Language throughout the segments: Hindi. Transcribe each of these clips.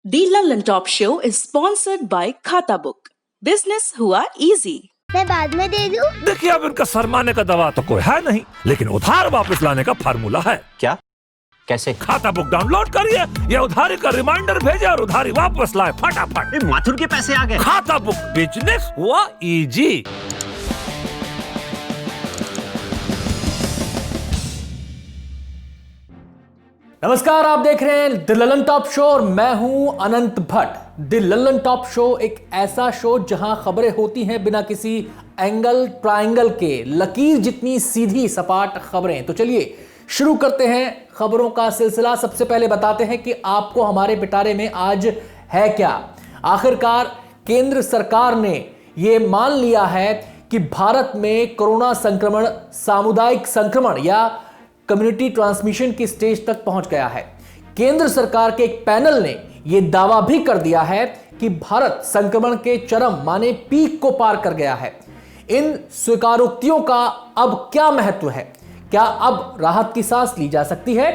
The London Top Show is sponsored by Khata Book. Business हुआ easy. मैं बाद में दे दूं? देखिए, अब इनका शर्माने का दवा तो कोई है नहीं, लेकिन उधार वापस लाने का फार्मूला है। क्या? कैसे? खाता बुक डाउनलोड करिए, ये उधारी का रिमाइंडर भेजे और उधारी वापस लाए फटाफट। माथुर के पैसे आ गए। खाता बुक, बिजनेस हुआ इजी। नमस्कार, आप देख रहे हैं द ललन टॉप शो और मैं हूं Anant Bhatt. The Lalan top show एक ऐसा शो जहां खबरें होती हैं बिना किसी एंगल ट्रायंगल के, लकीर जितनी सीधी सपाट खबरें। तो चलिए शुरू करते हैं खबरों का सिलसिला। सबसे पहले बताते हैं कि आपको हमारे पिटारे में आज है क्या। आखिरकार केंद्र सरकार ने यह मान लिया है कि भारत में कोरोना संक्रमण सामुदायिक संक्रमण या कम्युनिटी ट्रांसमिशन की स्टेज तक पहुंच गया है। केंद्र सरकार के एक पैनल ने यह दावा भी कर दिया है कि भारत संक्रमण के चरम माने पीक को पार कर गया है। इन स्वीकारोक्तियों का अब क्या महत्व है? क्या अब राहत की सांस ली जा सकती है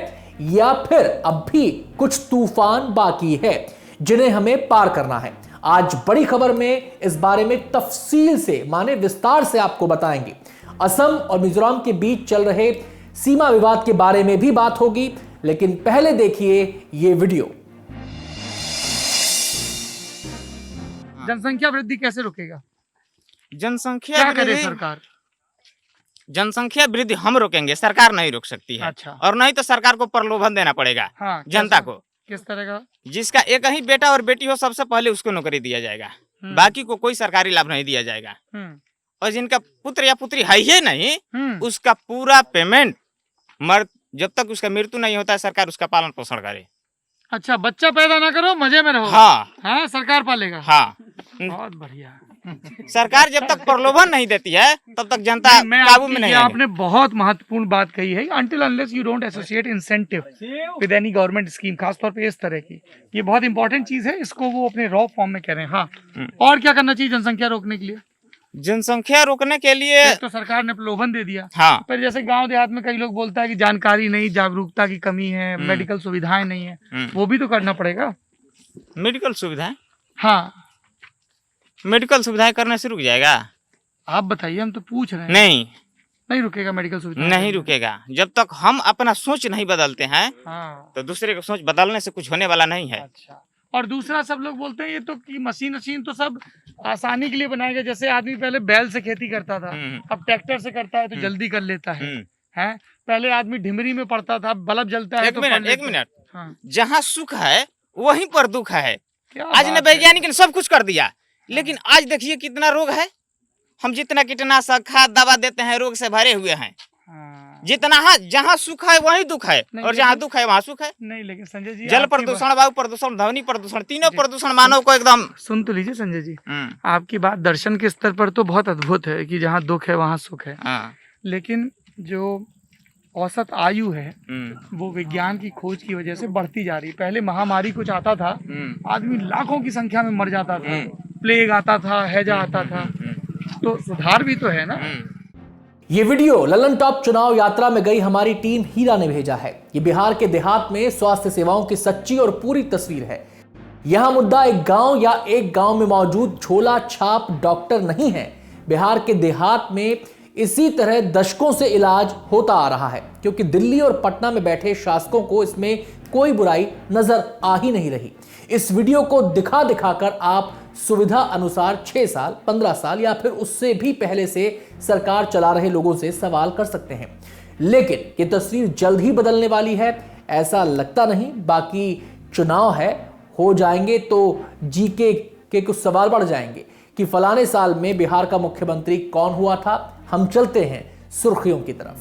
या फिर अब भी कुछ तूफान बाकी है जिन्हें हमें पार करना है? आज बड़ी खबर में इस बारे में तफसील से माने विस्तार से आपको बताएंगे। असम और मिजोरम के बीच चल रहे सीमा विवाद के बारे में भी बात होगी, लेकिन पहले देखिए ये वीडियो। जनसंख्या वृद्धि कैसे रुकेगा? जनसंख्या क्या करे वृद्धि सरकार? जनसंख्या वृद्धि हम रोकेंगे, सरकार नहीं रोक सकती है। अच्छा। और नहीं तो सरकार को प्रलोभन देना पड़ेगा। हाँ, जनता कैसे? को। किस तरह का? जिसका एक ही बेटा और बेटी हो, सबसे पहले उसको नौकरी दिया जाएगा। बाकी को कोई सरकारी लाभ नहीं दिया जाएगा। और जिनका पुत्र या पुत्री है ही नहीं, उसका पूरा पेमेंट जब तक उसका मृत्यु नहीं होता है, सरकार उसका पालन पोषण करे। अच्छा, बच्चा पैदा ना करो, मजे में रहो। हाँ, सरकार पालेगा। हाँ, बहुत बढ़िया। सरकार जब तक प्रलोभन नहीं देती है तब तक जनता काबू में नहीं आएगी। आपने बहुत महत्वपूर्ण बात कही है। Until unless you don't associate incentive with any government scheme, खासतौर पे इस तरह की, ये बहुत इंपॉर्टेंट चीज है। इसको वो अपने रॉ फॉर्म में कह रहे हैं। हाँ, और क्या करना चाहिए जनसंख्या रोकने के लिए? जनसंख्या रोकने के लिए तो सरकार ने प्रलोभन दे दिया। हाँ, पर जैसे गांव देहात में कई लोग बोलता है कि जानकारी नहीं, जागरूकता की कमी है, मेडिकल सुविधाएं नहीं है, वो भी तो करना पड़ेगा। मेडिकल सुविधाएं? हाँ, मेडिकल सुविधाएं करने से रुक जाएगा? आप बताइए, हम तो पूछ रहे हैं। नहीं रुकेगा मेडिकल सुविधा? नहीं रुकेगा। जब तक हम अपना सोच नहीं बदलते हैं, हाँ, तो दूसरे का सोच बदलने से कुछ होने वाला नहीं है। अच्छा। और दूसरा, सब लोग बोलते हैं ये तो कि मशीन तो सब आसानी के लिए बनाया गया। जैसे आदमी पहले बैल से खेती करता था, अब ट्रैक्टर से करता है तो जल्दी कर लेता है। हैं? पहले आदमी ढिमरी में पड़ता था, बल्ब जलता है। एक मिनट। हाँ। जहाँ सुख है वहीं पर दुख है। क्या आज ने बात है? वैज्ञानिक ने सब कुछ कर दिया, लेकिन आज देखिए कितना रोग है। हम जितना कीटनाशक खाद दवा देते हैं, रोग से भरे हुए हैं। हाँ। जितना जहाँ सुख है वहीं दुख है, और जहाँ दुख है वहाँ सुख है। नहीं, लेकिन संजय जी, जल प्रदूषण, वायु प्रदूषण, ध्वनि प्रदूषण, तीनों प्रदूषण मानव को एकदम। सुन तो लीजिए संजय जी, आपकी बात दर्शन के स्तर पर तो बहुत अद्भुत है कि जहाँ दुख है वहाँ सुख है। लेकिन जो औसत आयु है वो विज्ञान की खोज की वजह से बढ़ती जा रही है। पहले महामारी कुछ आता था, आदमी लाखों की संख्या में मर जाता था, प्लेग आता था, हैजा आता था, तो सुधार भी तो है ना। ये वीडियो ललन टॉप चुनाव यात्रा में गई हमारी टीम हीरा ने भेजा है। ये बिहार के देहात में स्वास्थ्य सेवाओं की सच्ची और पूरी तस्वीर है। यहां मुद्दा एक गांव या एक गांव में मौजूद झोला छाप डॉक्टर नहीं है। बिहार के देहात में इसी तरह दशकों से इलाज होता आ रहा है, क्योंकि दिल्ली और पटना में बैठे शासकों को इसमें कोई बुराई नजर आ ही नहीं रही। इस वीडियो को दिखा दिखाकर आप सुविधा अनुसार 6 साल, 15 साल या फिर उससे भी पहले से सरकार चला रहे लोगों से सवाल कर सकते हैं, लेकिन ये तस्वीर जल्द ही बदलने वाली है ऐसा लगता नहीं। बाकी चुनाव है, हो जाएंगे तो जीके के कुछ सवाल बढ़ जाएंगे कि फलाने साल में बिहार का मुख्यमंत्री कौन हुआ था। हम चलते हैं सुर्खियों की तरफ।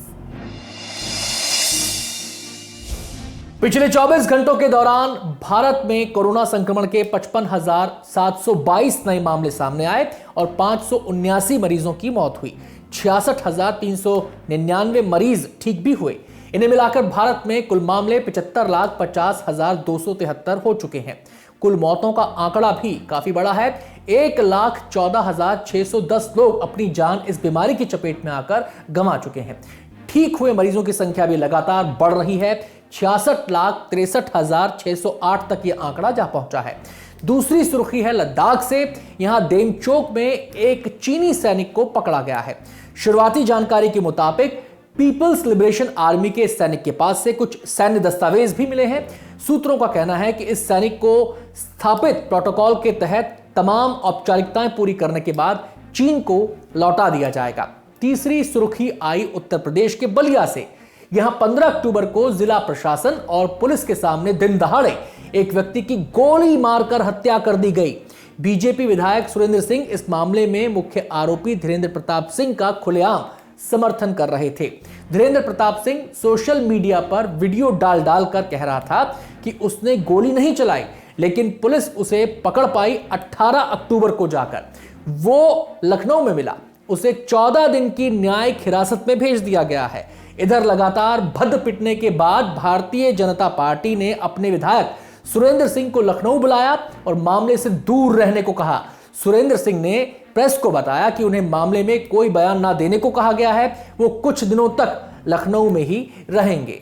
पिछले 24 घंटों के दौरान भारत में कोरोना संक्रमण के 55,722 नए मामले सामने आए और 579 मरीजों की मौत हुई। 66,399 मरीज ठीक भी हुए। इन्हें मिलाकर भारत में कुल मामले 75,50,273 हो चुके हैं। कुल मौतों का आंकड़ा भी काफी बड़ा है। 1,14,610 लोग अपनी जान इस बीमारी की चपेट में आकर गंवा चुके हैं। ठीक हुए मरीजों की संख्या भी लगातार बढ़ रही है। 66,63,608 तक यह आंकड़ा जा पहुंचा है। दूसरी सुर्खी है लद्दाख से। यहां देमचोक में एक चीनी सैनिक को पकड़ा गया है। शुरुआती जानकारी के मुताबिक पीपल्स लिबरेशन आर्मी के सैनिक के पास से कुछ सैन्य दस्तावेज भी मिले हैं। सूत्रों का कहना है कि इस सैनिक को स्थापित प्रोटोकॉल के तहत तमाम औपचारिकताएं पूरी करने के बाद चीन को लौटा दिया जाएगा। तीसरी सुर्खी आई उत्तर प्रदेश के बलिया से। यहां 15 अक्टूबर को जिला प्रशासन और पुलिस के सामने दिन दहाड़े एक व्यक्ति की गोली मारकर हत्या कर दी गई। बीजेपी विधायक सुरेंद्र सिंह इस मामले में मुख्य आरोपी धीरेन्द्र प्रताप सिंह का खुलेआम समर्थन कर रहे थे। धीरेन्द्र प्रताप सिंह सोशल मीडिया पर वीडियो डाल कर कह रहा था कि उसने गोली नहीं चलाई, लेकिन पुलिस उसे पकड़ पाई 18 अक्टूबर को जाकर। वो लखनऊ में मिला, उसे 14 दिन की न्यायिक हिरासत में भेज दिया गया है। इधर लगातार भद्द पिटने के बाद भारतीय जनता पार्टी ने अपने विधायक सुरेंद्र सिंह को लखनऊ बुलाया और मामले से दूर रहने को कहा। सुरेंद्र सिंह ने प्रेस को बताया कि उन्हें मामले में कोई बयान ना देने को कहा गया है, वो कुछ दिनों तक लखनऊ में ही रहेंगे।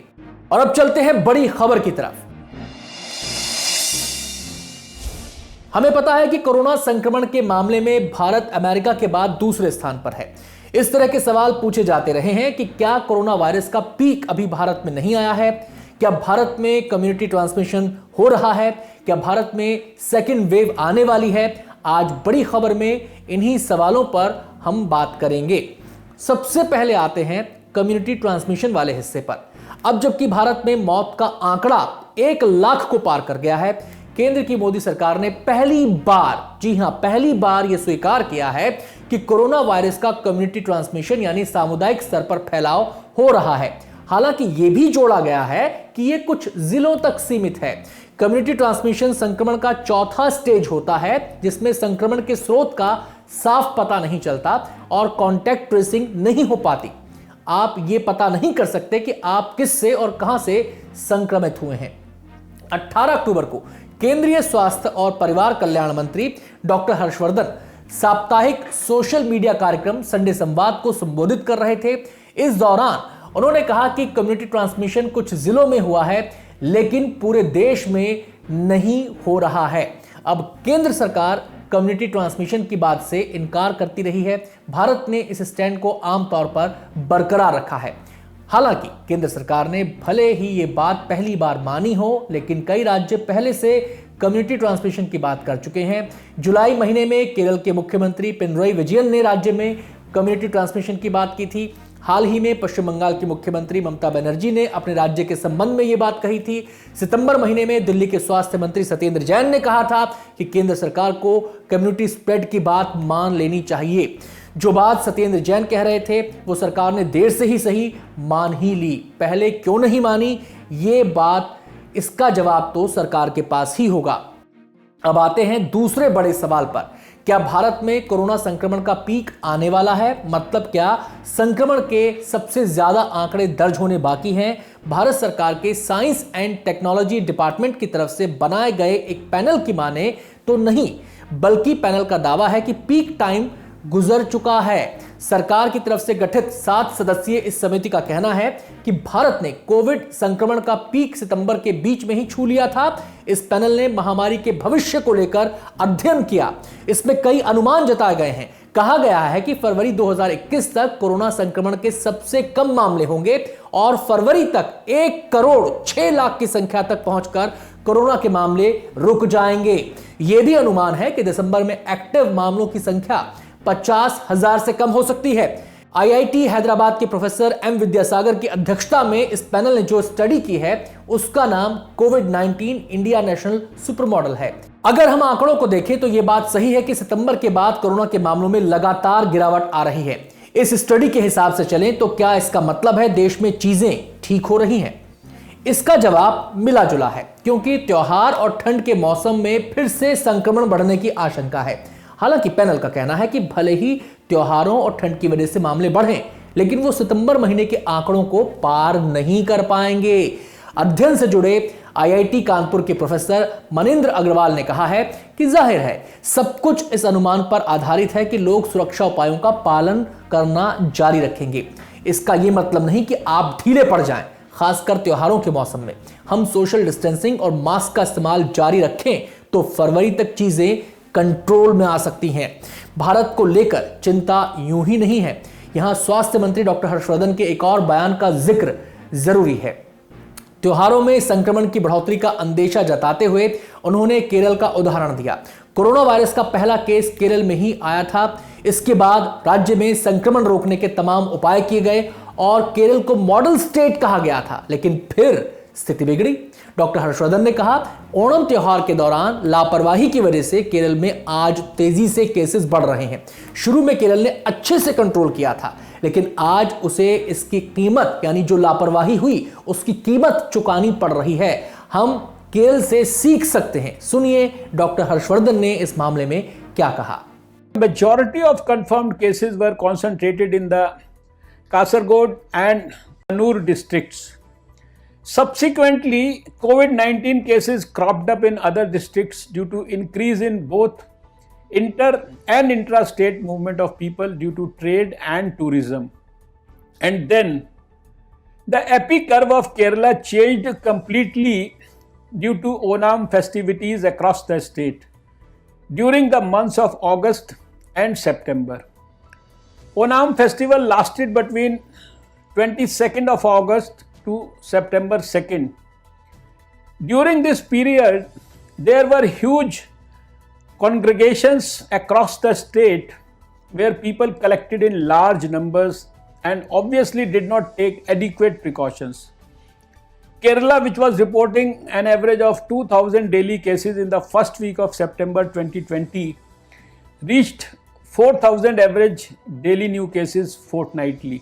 और अब चलते हैं बड़ी खबर की तरफ। हमें पता है कि कोरोना संक्रमण के मामले में भारत अमेरिका के बाद दूसरे स्थान पर है। इस तरह के सवाल पूछे जाते रहे हैं कि क्या कोरोना वायरस का पीक अभी भारत में नहीं आया है? क्या भारत में कम्युनिटी ट्रांसमिशन हो रहा है? क्या भारत में सेकेंड वेव आने वाली है? आज बड़ी खबर में इन्हीं सवालों पर हम बात करेंगे। सबसे पहले आते हैं कम्युनिटी ट्रांसमिशन वाले हिस्से पर। अब जबकि भारत में मौत का आंकड़ा 1 लाख को पार कर गया है, केंद्र की मोदी सरकार ने पहली बार, जी हां पहली बार यह स्वीकार किया है कि कोरोना वायरस का कम्युनिटी ट्रांसमिशन यानी सामुदायिक स्तर पर फैलाव हो रहा है। हालांकि यह भी जोड़ा गया है कि यह कुछ जिलों तक सीमित है। कम्युनिटी ट्रांसमिशन संक्रमण का चौथा स्टेज होता है, जिसमें संक्रमण के स्रोत का साफ पता नहीं चलता और कॉन्टैक्ट ट्रेसिंग नहीं हो पाती। आप ये पता नहीं कर सकते कि आप किससे और कहां से संक्रमित हुए हैं। 18 अक्टूबर को केंद्रीय स्वास्थ्य और परिवार कल्याण मंत्री डॉक्टर हर्षवर्धन साप्ताहिक सोशल मीडिया कार्यक्रम संडे संवाद को संबोधित कर रहे थे। इस दौरान उन्होंने कहा कि कम्युनिटी ट्रांसमिशन कुछ जिलों में हुआ है, लेकिन पूरे देश में नहीं हो रहा है। अब केंद्र सरकार कम्युनिटी ट्रांसमिशन की बात से इनकार करती रही है। भारत ने इस स्टैंड को आमतौर पर बरकरार रखा है। हालांकि केंद्र सरकार ने भले ही ये बात पहली बार मानी हो, लेकिन कई राज्य पहले से कम्युनिटी ट्रांसमिशन की बात कर चुके हैं। जुलाई महीने में केरल के मुख्यमंत्री पिनरई विजयन ने राज्य में कम्युनिटी ट्रांसमिशन की बात की थी। हाल ही में पश्चिम बंगाल की मुख्यमंत्री ममता बनर्जी ने अपने राज्य के संबंध में यह बात कही थी। सितंबर महीने में दिल्ली के स्वास्थ्य मंत्री सत्येंद्र जैन ने कहा था कि केंद्र सरकार को कम्युनिटी स्प्रेड की बात मान लेनी चाहिए। जो बात सत्येंद्र जैन कह रहे थे वो सरकार ने देर से ही सही मान ही ली। पहले क्यों नहीं मानी, ये बात, इसका जवाब तो सरकार के पास ही होगा। अब आते हैं दूसरे बड़े सवाल पर। क्या भारत में कोरोना संक्रमण का पीक आने वाला है? मतलब क्या संक्रमण के सबसे ज्यादा आंकड़े दर्ज होने बाकी हैं? भारत सरकार के साइंस एंड टेक्नोलॉजी डिपार्टमेंट की तरफ से बनाए गए एक पैनल की माने तो नहीं, बल्कि पैनल का दावा है कि पीक टाइम गुजर चुका है। सरकार की तरफ से गठित 7 सदस्यीय इस समिति का कहना है कि भारत ने कोविड संक्रमण का पीक सितंबर के बीच में ही छू लिया था। इस पैनल ने महामारी के भविष्य को लेकर अध्ययन किया। इसमें कई अनुमान जताए गए हैं। कहा गया है कि फरवरी 2021 तक कोरोना संक्रमण के सबसे कम मामले होंगे और फरवरी तक 1,06,00,000 की संख्या तक पहुंचकर कोरोना के मामले रुक जाएंगे। यह भी अनुमान है कि दिसंबर में एक्टिव मामलों की संख्या 50,000 से कम हो सकती है। आईआईटी हैदराबाद के प्रोफेसर एम विद्यासागर की अध्यक्षता में इस पैनल ने जो स्टडी की है उसका नाम कोविड-19 इंडिया नेशनल सुपर मॉडल है। अगर हम आंकड़ों को देखें तो यह बात सही है कि सितंबर के बाद कोरोना के मामलों में लगातार गिरावट आ रही है। इस स्टडी के हिसाब से चलें तो क्या इसका मतलब है देश में चीजें ठीक हो रही हैं? इसका जवाब मिला जुला है, क्योंकि त्योहार और ठंड के मौसम में फिर से संक्रमण बढ़ने की आशंका है। हालांकि पैनल का कहना है कि भले ही त्योहारों और ठंड की वजह से मामले बढ़े, लेकिन वो सितंबर महीने के आंकड़ों को पार नहीं कर पाएंगे। अध्ययन से जुड़े आईआईटी कानपुर के प्रोफेसर मनिंद्र अग्रवाल ने कहा है कि जाहिर है सब कुछ इस अनुमान पर आधारित है कि लोग सुरक्षा उपायों का पालन करना जारी रखेंगे। इसका यह मतलब नहीं कि आप ढीले पड़ जाएं, खासकर त्योहारों के मौसम में हम सोशल डिस्टेंसिंग और मास्क का इस्तेमाल जारी रखें तो फरवरी तक चीजें कंट्रोल में आ सकती हैं। भारत को लेकर चिंता यूं ही नहीं है, यहां स्वास्थ्य मंत्री डॉक्टर हर्षवर्धन के एक और बयान का जिक्र जरूरी है। त्योहारों में संक्रमण की बढ़ोतरी का अंदेशा जताते हुए उन्होंने केरल का उदाहरण दिया। कोरोना वायरस का पहला केस केरल में ही आया था। इसके बाद राज्य में संक्रमण रोकने के तमाम उपाय किए गए और केरल को मॉडल स्टेट कहा गया था, लेकिन फिर स्थिति बिगड़ी। डॉक्टर हर्षवर्धन ने कहा, ओणम त्योहार के दौरान लापरवाही की वजह से केरल में आज तेजी से केसेस बढ़ रहे हैं। शुरू में केरल ने अच्छे से कंट्रोल किया था, लेकिन आज उसे इसकी कीमत, यानी जो लापरवाही हुई उसकी कीमत चुकानी पड़ रही है। हम केरल से सीख सकते हैं। सुनिए डॉक्टर हर्षवर्धन ने इस मामले में क्या कहा। Majority of confirmed cases were concentrated in the Kasaragod and Kannur districts. Subsequently, COVID-19 cases cropped up in other districts due to increase in both inter and intra-state movement of people due to trade and tourism. And then the epic curve of Kerala changed completely due to Onam festivities across the state during the months of August and September. Onam festival lasted between 22nd of August to September 2nd. During this period, there were huge congregations across the state where people collected in large numbers and obviously did not take adequate precautions. Kerala, which was reporting an average of 2,000 daily cases in the first week of September 2020, reached 4,000 average daily new cases fortnightly,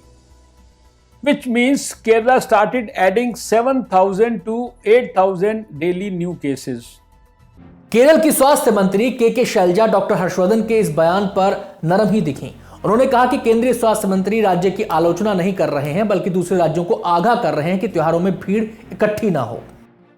which means Kerala started adding 7,000 to 8,000 daily new cases. Kerala की स्वास्थ्य मंत्री के शैलजा डॉक्टर हर्षवर्धन के इस बयान पर नरम ही दिखीं। उन्होंने कहा कि केंद्रीय स्वास्थ्य मंत्री राज्य की आलोचना नहीं कर रहे हैं, बल्कि दूसरे राज्यों को आगाह कर रहे हैं कि त्योहारों में भीड़ इकट्ठी ना हो।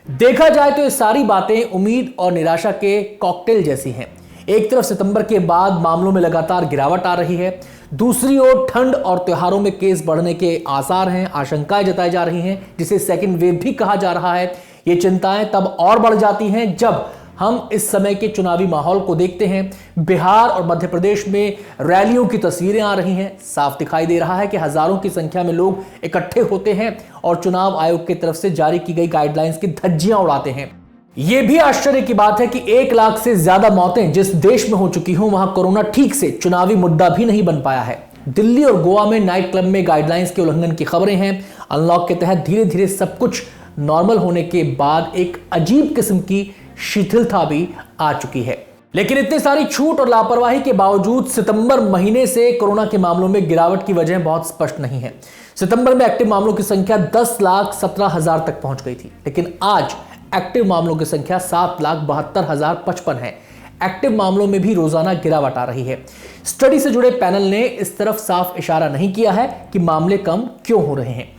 देखा जाए तो ये सारी बातें उम्मीद और निराशा के कॉकटेल जैसी हैं। एक तरफ सितंबर के बाद मामलों में लगातार गिरावट आ रही है, दूसरी ओर ठंड और त्योहारों में केस बढ़ने के आसार हैं, आशंकाएं जताई जा रही हैं, जिसे सेकेंड वेव भी कहा जा रहा है। ये चिंताएं तब और बढ़ जाती हैं जब हम इस समय के चुनावी माहौल को देखते हैं। बिहार और मध्य प्रदेश में रैलियों की तस्वीरें आ रही हैं। साफ दिखाई दे रहा है कि हजारों की संख्या में लोग इकट्ठे होते हैं और चुनाव आयोग की तरफ से जारी की गई गाइडलाइंस की धज्जियां उड़ाते हैं। यह भी आश्चर्य की बात है कि 1 लाख से ज्यादा मौतें जिस देश में हो चुकी हों, वहां कोरोना ठीक से चुनावी मुद्दा भी नहीं बन पाया है। दिल्ली और गोवा में नाइट क्लब में गाइडलाइंस के उल्लंघन की खबरें हैं। अनलॉक के तहत धीरे धीरे सब कुछ नॉर्मल होने के बाद एक अजीब किस्म की शिथिलता भी आ चुकी है। लेकिन इतनी सारी छूट और लापरवाही के बावजूद सितंबर महीने से कोरोना के मामलों में गिरावट की वजह बहुत स्पष्ट नहीं है। सितंबर में एक्टिव मामलों की संख्या 10,17,000 तक पहुंच गई थी, लेकिन आज एक्टिव मामलों की संख्या 7,72,055 है। एक्टिव मामलों में भी रोजाना गिरावट आ रही है। स्टडी से जुड़े पैनल ने इस तरफ साफ इशारा नहीं किया है कि मामले कम क्यों हो रहे हैं।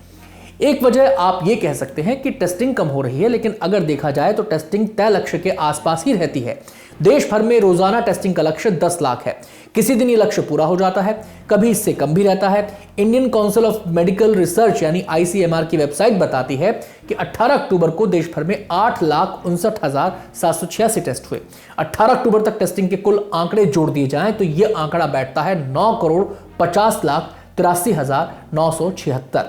एक वजह आप ये कह सकते हैं कि टेस्टिंग कम हो रही है, लेकिन अगर देखा जाए तो टेस्टिंग तय लक्ष्य के आसपास ही रहती है। देश भर में रोजाना टेस्टिंग का लक्ष्य 10 लाख है। किसी दिन ये लक्ष्य पूरा हो जाता है, कभी इससे कम भी रहता है। Indian council of medical research यानी ICMR की वेबसाइट बताती है कि 18 अक्टूबर को देश भर में 8,59,786 टेस्ट हुए। 18 अक्टूबर तक टेस्टिंग के कुल आंकड़े जोड़ दिए जाएं तो यह आंकड़ा बैठता है 9,50,83,976।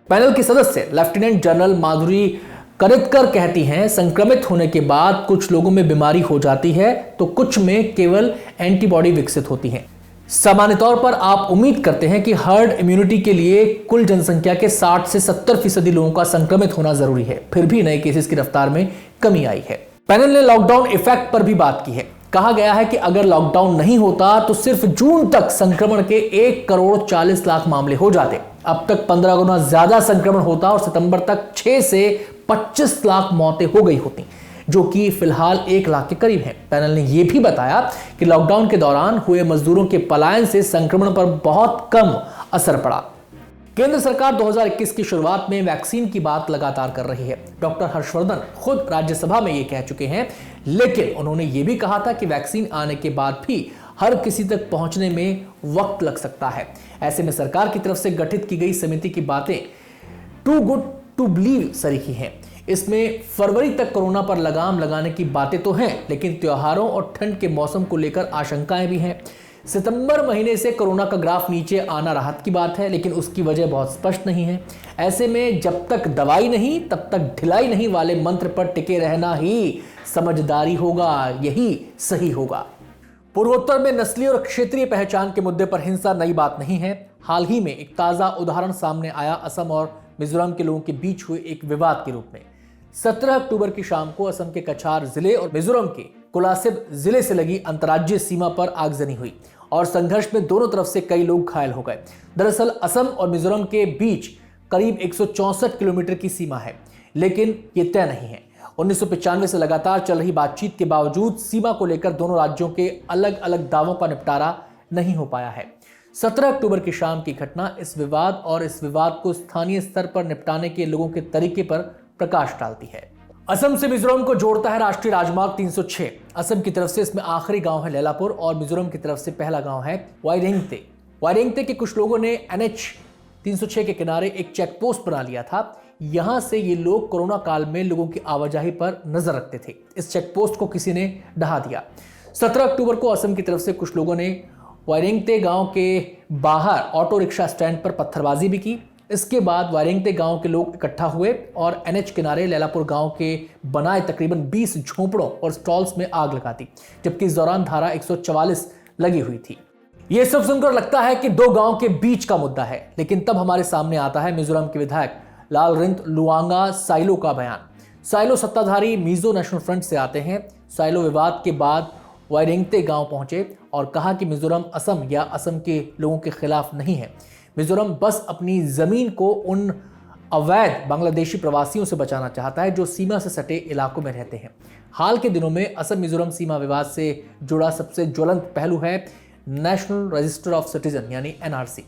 पैनल की सदस्य लेफ्टिनेंट जनरल माधुरी करितकर कहती हैं, संक्रमित होने के बाद कुछ लोगों में बीमारी हो जाती है तो कुछ में केवल एंटीबॉडी विकसित होती हैं। सामान्य तौर पर आप उम्मीद करते हैं कि हर्ड इम्यूनिटी के लिए कुल जनसंख्या के 60 से 70% लोगों का संक्रमित होना जरूरी है। फिर भी नए केसेस की रफ्तार में कमी आई है। पैनल ने लॉकडाउन इफेक्ट पर भी बात की है। कहा गया है कि अगर लॉकडाउन नहीं होता तो सिर्फ जून तक संक्रमण के 1,40,00,000 मामले हो जाते। अब तक 15 गुना ज्यादा संक्रमण होता और सितंबर तक 6 से 25 लाख मौतें हो गई होती, जो कि फिलहाल 1 लाख के करीब है। पैनल ने यह भी बताया कि लॉकडाउन के दौरान हुए मजदूरों के पलायन से संक्रमण पर बहुत कम असर पड़ा। केंद्र सरकार 2021 की शुरुआत में वैक्सीन की बात लगातार कर रही है। डॉक्टर हर्षवर्धन खुद राज्यसभा में ये कह चुके हैं, लेकिन उन्होंने ये भी कहा था कि वैक्सीन आने के बाद भी हर किसी तक पहुंचने में वक्त लग सकता है। ऐसे में सरकार की तरफ से गठित की गई समिति की बातें टू गुड टू बिलीव सरीखी हैं। इसमें फरवरी तक कोरोना पर लगाम लगाने की बातें तो हैं, लेकिन त्योहारों और ठंड के मौसम को लेकर आशंकाएं भी हैं। सितंबर महीने से कोरोना का ग्राफ नीचे आना राहत की बात है, लेकिन उसकी वजह बहुत स्पष्ट नहीं है। ऐसे में जब तक दवाई नहीं तब तक ढिलाई नहीं वाले मंत्र पर टिके रहना ही समझदारी होगा, यही सही होगा। पूर्वोत्तर में नस्लीय और क्षेत्रीय पहचान के मुद्दे पर हिंसा नई बात नहीं है। हाल ही में एक ताजा उदाहरण सामने आया असम और मिजोरम के लोगों के बीच हुए एक विवाद के रूप में। 17 अक्टूबर की शाम को असम के कछार जिले और मिजोरम के कोलासिब जिले से लगी अंतर्राज्यीय सीमा पर आगजनी हुई और संघर्ष में दोनों तरफ से कई लोग घायल हो गए। दरअसल असम और मिजोरम के बीच करीब 164 किलोमीटर की सीमा है, लेकिन ये तय नहीं है। 1995 से लगातार चल रही बातचीत के बावजूद सीमा को लेकर दोनों राज्यों के अलग अलग दावों का निपटारा नहीं हो पाया है। 17 अक्टूबर की शाम की घटना इस विवाद और इस विवाद को स्थानीय स्तर पर निपटाने के लोगों के तरीके पर प्रकाश डालती है। असम से मिजोरम को जोड़ता है राष्ट्रीय राजमार्ग 306। असम की तरफ से इसमें आखिरी गांव है लैलापुर और मिजोरम की तरफ से पहला गांव है वाइरेंगते। वाइरेंगते के कुछ लोगों ने NH 306 के किनारे एक चेक पोस्ट बना लिया था। यहां से ये लोग कोरोना काल में लोगों की आवाजाही पर नजर रखते थे। इस चेक पोस्ट को किसी ने ढहा दिया। 17 अक्टूबर को असम की तरफ से कुछ लोगों ने वाइरेंगते गांव के बाहर ऑटो रिक्शा स्टैंड पर पत्थरबाजी भी की। इसके बाद वाइरेंगते गांव के लोग इकट्ठा हुए और NH किनारे लैलापुर गांव के बनाए तकरीबन 20 झोंपड़ों और स्टॉल्स में आग लगा दी, जबकि इस दौरान धारा 144 लगी हुई थी। यह सब सुनकर लगता है कि दो गांव के बीच का मुद्दा है, लेकिन तब हमारे सामने आता है मिजोरम के विधायक लालरिंथ लुआंगा साइलो का बयान। साइलो सत्ताधारी मिजो नेशनल फ्रंट से आते हैं। साइलो विवाद के बाद वाइरेंगते गांव पहुंचे और कहा कि मिजोरम असम या असम के लोगों के खिलाफ नहीं है। मिजोरम बस अपनी जमीन को उन अवैध बांग्लादेशी प्रवासियों से बचाना चाहता है जो सीमा से सटे इलाकों में रहते हैं। हाल के दिनों में असम मिजोरम सीमा विवाद से जुड़ा सबसे ज्वलंत पहलू है नेशनल रजिस्टर ऑफ सिटीजन यानी NRC।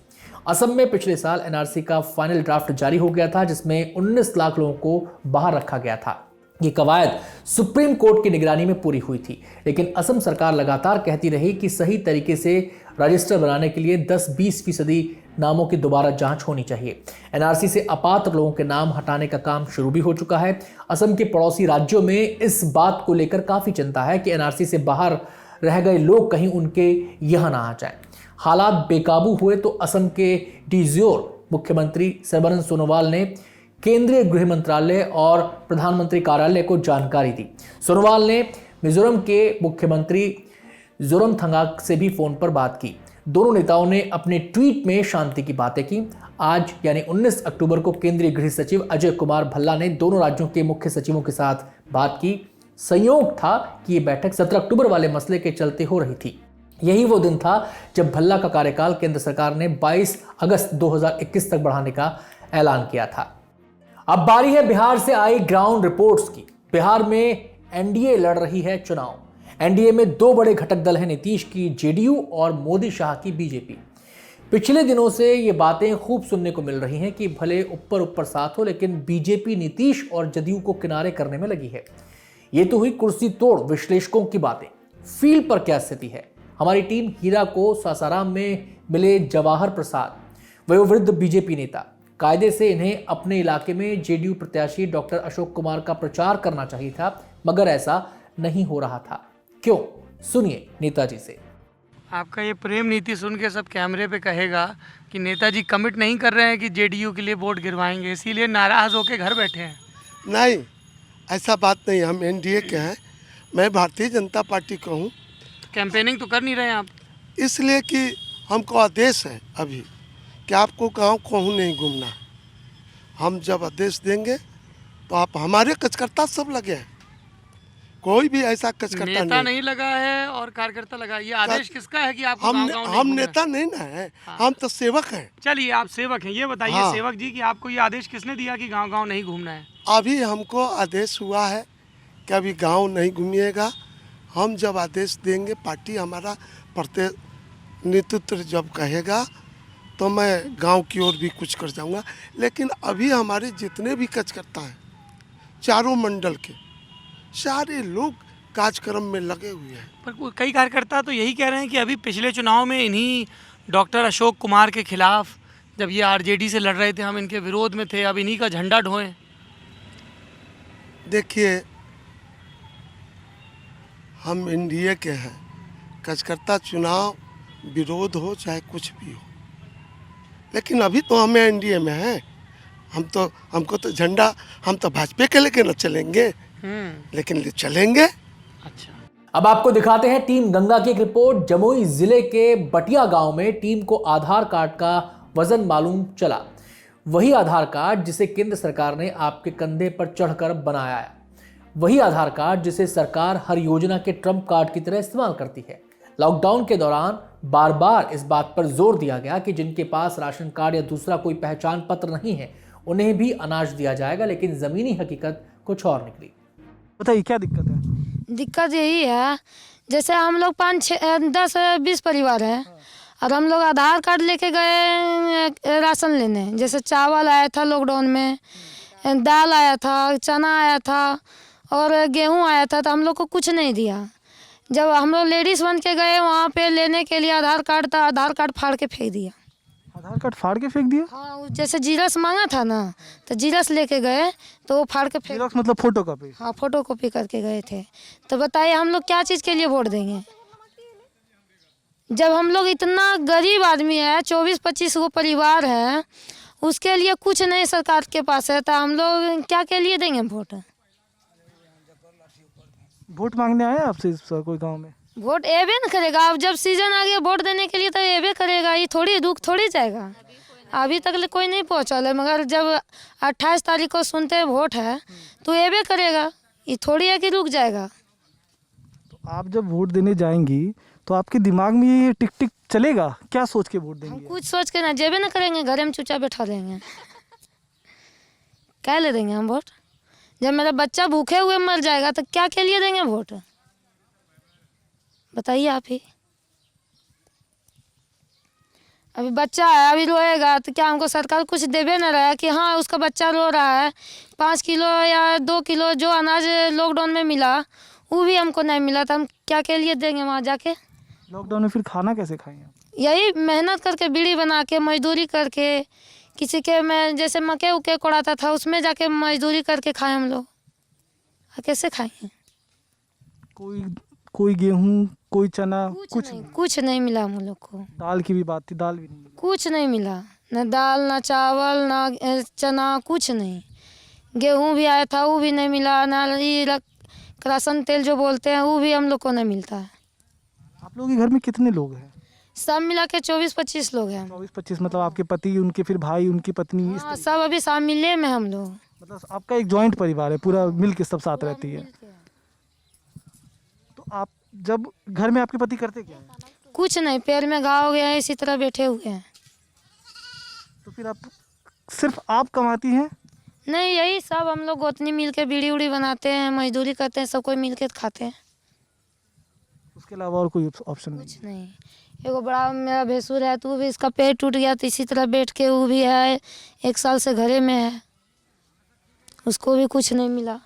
असम में पिछले साल NRC का फाइनल ड्राफ्ट जारी हो गया था, जिसमें 19 लाख लोगों को बाहर रखा गया था। ये कवायद सुप्रीम कोर्ट की निगरानी में पूरी हुई थी, लेकिन असम सरकार लगातार कहती रही कि सही तरीके से रजिस्टर बनाने के लिए 10-20% नामों की दोबारा जांच होनी चाहिए। NRC से अपात्र लोगों के नाम हटाने का काम शुरू भी हो चुका है। असम के पड़ोसी राज्यों में इस बात को लेकर काफी चिंता है कि NRC से बाहर रह गए लोग कहीं उनके यहाँ ना आ जाएं। हालात बेकाबू हुए तो असम के डीजियोर मुख्यमंत्री सर्बानंद सोनोवाल ने केंद्रीय गृह मंत्रालय और प्रधानमंत्री कार्यालय को जानकारी दी। सोनोवाल ने मिजोरम के मुख्यमंत्री जोरमथंगा से भी फोन पर बात की। दोनों नेताओं ने अपने ट्वीट में शांति की बातें की। आज यानी 19 अक्टूबर को केंद्रीय गृह सचिव अजय कुमार भल्ला ने दोनों राज्यों के मुख्य सचिवों के साथ बात की। संयोग था कि ये बैठक 17 अक्टूबर वाले मसले के चलते हो रही थी। यही वो दिन था जब भल्ला का कार्यकाल केंद्र सरकार ने 22 अगस्त 2021 तक बढ़ाने का ऐलान किया था। अब बारी है बिहार से आई ग्राउंड रिपोर्ट्स की। बिहार में NDA लड़ रही है चुनाव। NDA में दो बड़े घटक दल हैं, नीतीश की JDU और मोदी शाह की BJP। पिछले दिनों से ये बातें खूब सुनने को मिल रही हैं कि भले ऊपर साथ हो, लेकिन BJP नीतीश और जदयू को किनारे करने में लगी है। ये तो हुई कुर्सी तोड़ विश्लेषकों की बातें। फील्ड पर क्या स्थिति है? हमारी टीम हीरा को सासाराम में मिले जवाहर प्रसाद, वयोवृद्ध BJP नेता। कायदे से इन्हें अपने इलाके में JDU प्रत्याशी डॉक्टर अशोक कुमार का प्रचार करना चाहिए था, मगर ऐसा नहीं हो रहा था। क्यों? सुनिए नेताजी से। आपका ये प्रेम नीति सुन के सब कैमरे पे कहेगा कि नेताजी कमिट नहीं कर रहे हैं कि JDU के लिए वोट गिरवाएंगे, इसीलिए नाराज होकर घर बैठे हैं। नहीं, ऐसा बात नहीं। हम NDA के हैं, मैं भारतीय जनता पार्टी का हूँ। कैंपेनिंग तो कर नहीं रहे हैं आप? इसलिए कि हमको आदेश है अभी कि आपको गांव कहूँ नहीं घूमना। हम जब आदेश देंगे तो आप हमारे कार्यकर्ता सब लगे हैं, कोई भी ऐसा कार्यकर्ता नेता नहीं लगा है और कार्यकर्ता लगा। ये आदेश किसका है कि आपको गाँव गाँव हम नेता नहीं ना है। हाँ। हम तो सेवक हैं। चलिए, आप सेवक हैं, ये बताइए। हाँ। सेवक जी कि आपको ये आदेश किसने दिया कि गाँव गाँव नहीं घूमना है? अभी हमको आदेश हुआ है कि अभी गाँव नहीं घूमिएगा। हम जब आदेश देंगे, पार्टी हमारा प्रतिनिधित्व जब कहेगा तो मैं गांव की ओर भी कुछ कर जाऊंगा। लेकिन अभी हमारे जितने भी कार्यकर्ता हैं, चारों मंडल के सारे लोग कार्यक्रम में लगे हुए हैं। पर कई कार्यकर्ता तो यही कह रहे हैं कि अभी पिछले चुनाव में इन्हीं डॉक्टर अशोक कुमार के खिलाफ जब ये RJD से लड़ रहे थे, हम इनके विरोध में थे, अब इन्हीं का झंडा ढोएं। देखिए, हम एनडीए के हैं। कार्यकर्ता चुनाव विरोध हो चाहे कुछ भी हो, लेकिन अभी तो हमें एनडीए में हैं। हमको तो झंडा, हम तो भाजपा के लेके न चलेंगे, लेकिन चलेंगे। अब आपको दिखाते हैं टीम गंगा की एक रिपोर्ट। जमुई जिले के बटिया गांव में टीम को आधार कार्ड का वजन मालूम चला। वही आधार कार्ड जिसे केंद्र सरकार ने आपके कंधे पर चढ़कर बनाया है, वही आधार कार्ड जिसे सरकार हर योजना के ट्रम्प कार्ड की तरह इस्तेमाल करती है। लॉकडाउन के दौरान बार बार इस बात पर जोर दिया गया कि जिनके पास राशन कार्ड या दूसरा कोई पहचान पत्र नहीं है उन्हें भी अनाज दिया जाएगा, लेकिन जमीनी हकीकत कुछ और निकली। बताइए क्या दिक्कत है? दिक्कत यही है, जैसे हम लोग 5-10-20 परिवार हैं और हम लोग आधार कार्ड लेके गए राशन लेने। जैसे चावल आया था लॉकडाउन में, दाल आया था, चना आया था और गेहूं आया था, तो हम लोग को कुछ नहीं दिया। जब हम लोग लेडीज़ बन के गए वहाँ पे लेने के लिए आधार कार्ड था, आधार कार्ड फाड़ के फेंक दिया। आधार कार्ड फाड़ के फेंक दिया? हाँ, जैसे जीरस मांगा था ना, तो जीरस लेके गए तो वो फाड़ के फेंक। जीरस मतलब फोटो कॉपी? हाँ, फोटो कॉपी करके गए थे। तो बताइए हम लोग क्या चीज़ के लिए वोट देंगे, जब हम लोग इतना गरीब आदमी है, 24-25 गो परिवार है, उसके लिए कुछ नहीं सरकार के पास है, तो हम लोग क्या के लिए देंगे वोट? वोट मांगने आए आपसे कोई गांव में? वोट एबे न करेगा। अब जब सीजन आ गया वोट देने के लिए तो एबे करेगा, ये थोड़ी दुख थोड़ी जाएगा। अभी तक कोई नहीं पहुँचा है, मगर जब 28 तारीख को सुनते हैं वोट है तो एबे करेगा, ये थोड़ी है कि रुक जाएगा। तो आप जब वोट देने जाएंगी तो आपके दिमाग में ये टिक टिक चलेगा, क्या सोच के वोट देंगे? हम कुछ सोच के ना जेबे ना करेंगे, घर में चुपचाप बैठा देंगे। क्या ले देंगे हम वोट? जब मेरा बच्चा भूखे हुए मर जाएगा तो क्या के लिए देंगे वोट? बताइए आप ही। अभी बच्चा है, अभी रोएगा तो क्या हमको सरकार कुछ देवे ना रहा है कि हाँ उसका बच्चा रो रहा है, 5 किलो या 2 किलो जो अनाज लॉकडाउन में मिला वो भी हमको नहीं मिला, तो हम क्या के लिए देंगे वहाँ जाके? लॉकडाउन में फिर खाना कैसे खाएंगे? यही मेहनत करके, बीड़ी बना के, मजदूरी करके, किसी के में जैसे मक्के उके कोड़ाता था उसमें जाके मजदूरी करके खाए हम लोग। कैसे खाएंगे? कोई गेहूं, कोई चना, कुछ नहीं मिला हम लोग को। दाल की भी बात थी, दाल भी नहीं मिली। कुछ नहीं मिला, न दाल, न चावल, न चना, कुछ नहीं। गेहूं भी आया था वो भी नहीं मिला, न राशन तेल जो बोलते हैं वो भी हम लोग को नहीं मिलता है। आप लोगों के घर में कितने लोग हैं? सब मिला के 24-25 लोग हैं। 24-25 मतलब आपके पति, उनके फिर भाई, उनकी पत्नी? हाँ, सब अभी शामिल में हम लोग। मतलब आपका एक जॉइंट परिवार है, पूरा मिल के सब साथ रहती है। तो आप जब घर में आपके पति करते क्या है? कुछ नहीं, पैर में घाव हो गया है, इसी तरह बैठे हुए हैं। तो फिर आप सिर्फ आप कमाती हैं? नहीं, यही सब हम लोग गोतनी मिल के बीड़ी उड़ी बनाते हैं, मजदूरी करते हैं, सब कोई मिल के खाते हैं। उसके अलावा और कोई ऑप्शन नहीं? कुछ नहीं। एगो बड़ा मेरा भैंसुर है तो वो भी इसका पेट टूट गया, तो इसी तरह बैठ के वो भी है, 1 साल से घरे में है, उसको भी कुछ नहीं मिला।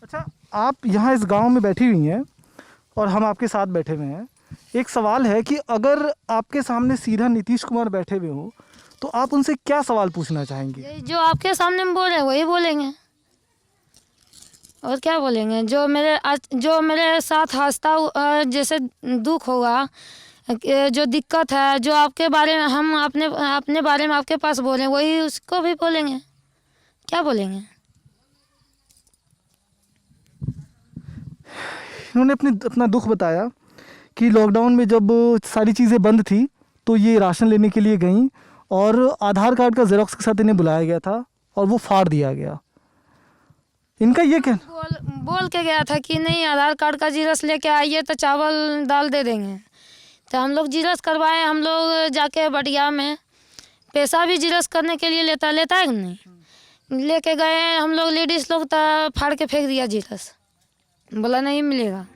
अच्छा, आप यहाँ इस गांव में बैठी हुई हैं और हम आपके साथ बैठे हुए हैं। एक सवाल है कि अगर आपके सामने सीधा नीतीश कुमार बैठे हुए हो तो आप उनसे क्या सवाल पूछना चाहेंगे? यही जो आपके सामने में बोल रहे हैं वही बोलेंगे, और क्या बोलेंगे? जो मेरे साथ हंसता जैसे दुख होगा, जो दिक्कत है, जो आपके बारे में हम अपने बारे में आपके पास बोलें वही उसको भी बोलेंगे। क्या बोलेंगे? इन्होंने अपना दुख बताया कि लॉकडाउन में जब सारी चीज़ें बंद थी तो ये राशन लेने के लिए गईं और आधार कार्ड का जेरोक्स के साथ इन्हें बुलाया गया था और वो फाड़ दिया गया। इनका ये क्या बोल के गया था कि नहीं आधार कार्ड का जीरस लेके आइए तो चावल दाल दे देंगे, तो हम लोग जीरस करवाए। हम लोग जाके बटिया में पैसा भी जीरस करने के लिए लेता है कि नहीं, लेके गए हम लोग लेडीज़ लोग, तो फाड़ के फेंक दिया जीरस, बोला नहीं मिलेगा।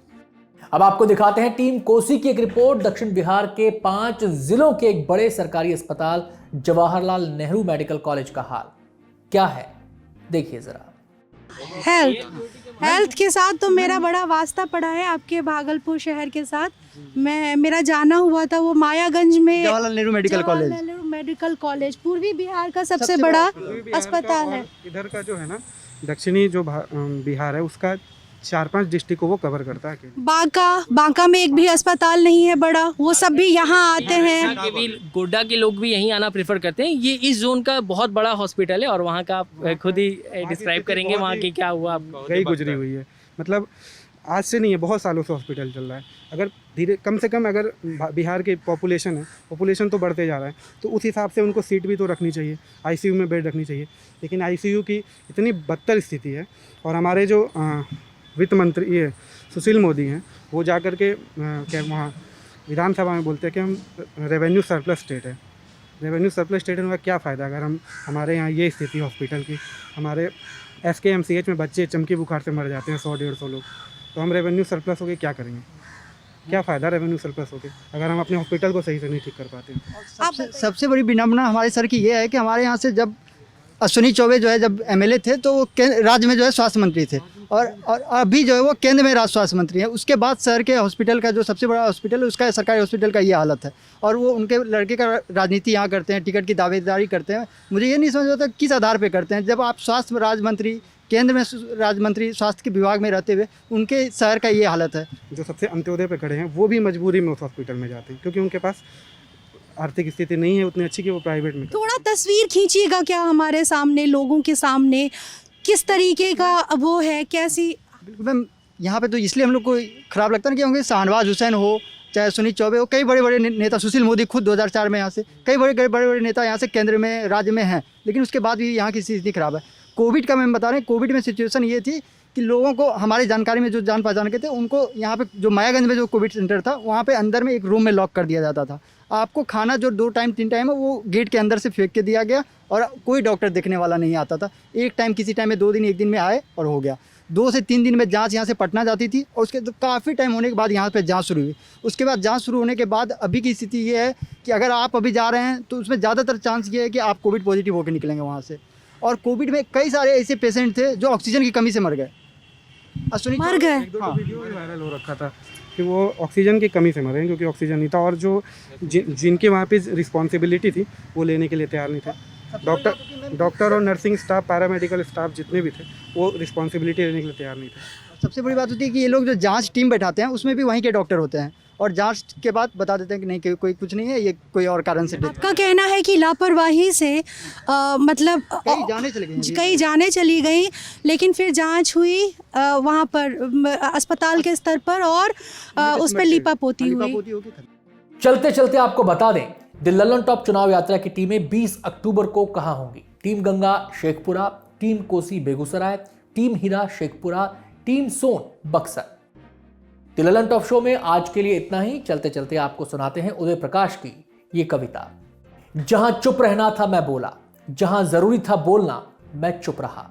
अब आपको दिखाते हैं टीम कोसी की एक रिपोर्ट। दक्षिण बिहार के 5 जिलों के एक बड़े सरकारी अस्पताल जवाहरलाल नेहरू मेडिकल कॉलेज का हाल क्या है, देखिए जरा। हेल्थ के साथ तो मेरा बड़ा वास्ता पड़ा है, आपके भागलपुर शहर के साथ। मेरा जाना हुआ था वो मायागंज में जवाहरलाल नेहरू मेडिकल कॉलेज पूर्वी बिहार का सबसे बड़ा अस्पताल है। इधर का जो है ना दक्षिणी जो बिहार है उसका 4-5 डिस्ट्रिक्ट को वो कवर करता है। बांका में एक भी अस्पताल नहीं है बड़ा, वो सब भी यहाँ आते हैं। गोड्डा के लोग भी यहीं आना प्रेफर करते हैं। ये इस जोन का बहुत बड़ा हॉस्पिटल है और वहाँ का आप खुद ही डिस्क्राइब करेंगे वहाँ की क्या हुआ आपको? गई गुजरी हुई है, मतलब आज से नहीं है, बहुत सालों से हॉस्पिटल चल रहा है। अगर धीरे कम से कम अगर बिहार की पॉपुलेशन तो बढ़ते जा रहा है, तो उस हिसाब से उनको सीट भी तो रखनी चाहिए, आईसीयू में बेड रखनी चाहिए। लेकिन आईसीयू की इतनी बदतर स्थिति है, और हमारे जो वित्त मंत्री ये सुशील मोदी हैं, वो जा कर के क्या वहाँ विधानसभा में बोलते हैं कि हम रेवेन्यू सरप्लस स्टेट है। रेवेन्यू सरप्लस स्टेट होने का क्या फ़ायदा अगर हमारे यहाँ ये स्थिति हॉस्पिटल की, हमारे SKMCH में बच्चे चमकी बुखार से मर जाते हैं 100-150 लोग, तो हम रेवेन्यू सरप्लस होके क्या करेंगे? क्या फ़ायदा रेवेन्यू सरप्लस होके अगर हम अपने हॉस्पिटल को सही से नहीं ठीक कर पाते हैं। सबसे बड़ी विडम्बना हमारे सर की ये है कि हमारे यहाँ से जब अश्विनी चौबे जो है जब MLA थे तो वो राज्य में जो है स्वास्थ्य मंत्री थे, और अभी जो है वो केंद्र में राज्य स्वास्थ्य मंत्री है। उसके बाद शहर के हॉस्पिटल का जो सबसे बड़ा हॉस्पिटल है उसका सरकारी हॉस्पिटल का ये हालत है, और वो उनके लड़के का राजनीति यहाँ करते हैं, टिकट की दावेदारी करते हैं। मुझे ये नहीं समझ आता किस आधार पर करते हैं, जब आप स्वास्थ्य राज्य मंत्री केंद्र में राज्य मंत्री स्वास्थ्य के विभाग में रहते हुए उनके शहर का ये हालत है। जो सबसे अंत्योदय पे खड़े हैं वो भी मजबूरी में उस हॉस्पिटल में जाते हैं, क्योंकि उनके पास आर्थिक स्थिति नहीं है उतनी अच्छी कि वो प्राइवेट में। थोड़ा तस्वीर खींचिएगा क्या हमारे सामने, लोगों के सामने, किस तरीके का वो है, कैसी? मैम यहाँ पे तो इसलिए हम लोग को ख़राब लगता है कि क्योंकि शाहनवाज हुसैन हो चाहे सुनील चौबे हो, कई बड़े बड़े नेता, सुशील मोदी खुद 2004 में यहाँ से, कई बड़े नेता यहाँ से केंद्र में राज्य में हैं, लेकिन उसके बाद भी यहाँ की स्थिति ख़राब है। कोविड का मैं बता रहे हैं, कोविड में सिचुएशन ये थी कि लोगों को हमारी जानकारी में जो जान पहचान के थे उनको यहाँ पे जो मायागंज में जो कोविड सेंटर था वहाँ पे अंदर में एक रूम में लॉक कर दिया जाता था। आपको खाना जो 2 टाइम 3 टाइम है वो गेट के अंदर से फेंक के दिया गया, और कोई डॉक्टर देखने वाला नहीं आता था। एक टाइम किसी टाइम में 2 दिन 1 दिन में आए और हो गया। 2 से 3 दिन में जांच यहाँ से पटना जाती थी, और उसके काफ़ी टाइम होने के बाद यहाँ पे जांच शुरू हुई। उसके बाद जांच शुरू होने के बाद अभी की स्थिति ये है कि अगर आप अभी जा रहे हैं तो उसमें ज़्यादातर चांस ये है कि आप कोविड पॉजिटिव होकर निकलेंगे वहाँ से। और कोविड में कई सारे ऐसे पेशेंट थे जो ऑक्सीजन की कमी से मर गए। मर गए। हाँ, वीडियो वायरल हो रखा था कि वो ऑक्सीजन की कमी से मरे, क्योंकि ऑक्सीजन नहीं था, और जो जिनके वहाँ पे रिस्पॉन्सिबिलिटी थी वो लेने के लिए तैयार नहीं थे। डॉक्टर और नर्सिंग स्टाफ, पैरामेडिकल स्टाफ जितने भी थे वो रिस्पॉन्सिबिलिटी लेने के लिए तैयार नहीं थे। सबसे बड़ी बात होती है कि ये लोग जो जांच टीम बैठाते हैं उसमें भी वहीं के डॉक्टर होते हैं, और जांच के बाद बता देते हैं कि नहीं कोई कुछ नहीं है, ये कोई और कारण से। आपका कहना है कि लापरवाही से मतलब कई जाने चली गई, लेकिन फिर जांच हुई वहाँ पर अस्पताल के स्तर पर, और उस पर लीपापोती हुई। चलते चलते आपको बता दें, द ललन टॉप चुनाव यात्रा की टीमें 20 अक्टूबर को कहां होंगी। Team Ganga Sheikhpura, team Kosi Begusarai, team Hira Sheikhpura, team Son Buxar. The Lalan top show में आज के लिए इतना ही। चलते चलते आपको सुनाते हैं उदय प्रकाश की ये कविता। जहां चुप रहना था मैं बोला, जहां जरूरी था बोलना मैं चुप रहा।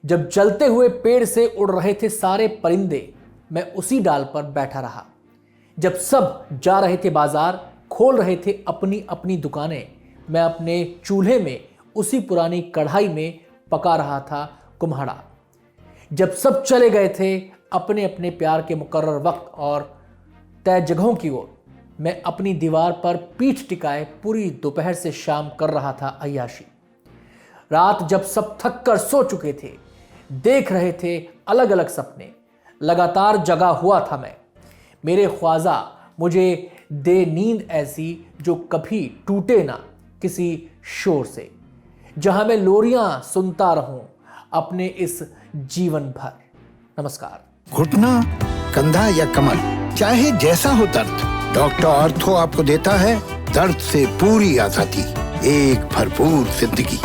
जब जलते हुए पेड़ से उड़ रहे थे सारे परिंदे, मैं उसी डाल पर बैठा रहा। जब सब जा रहे थे बाजार, खोल रहे थे अपनी अपनी दुकानें, मैं अपने चूल्हे में उसी पुरानी कढ़ाई में पका रहा था कुम्हाड़ा। जब सब चले गए थे अपने अपने प्यार के मुकर्रर वक्त और तय जगहों की ओर, मैं अपनी दीवार पर पीठ टिकाए पूरी दोपहर से शाम कर रहा था अय्याशी। रात जब सब थक कर सो चुके थे, देख रहे थे अलग अलग सपने, लगातार जगा हुआ था मैं। मेरे ख्वाजा मुझे दे नींद ऐसी जो कभी टूटे ना किसी शोर से, जहां मैं लोरियां सुनता रहूं अपने इस जीवन भर। नमस्कार। घुटना, कंधा या कमर, चाहे जैसा हो दर्द, डॉक्टर ऑर्थो आपको देता है दर्द से पूरी आजादी, एक भरपूर जिंदगी।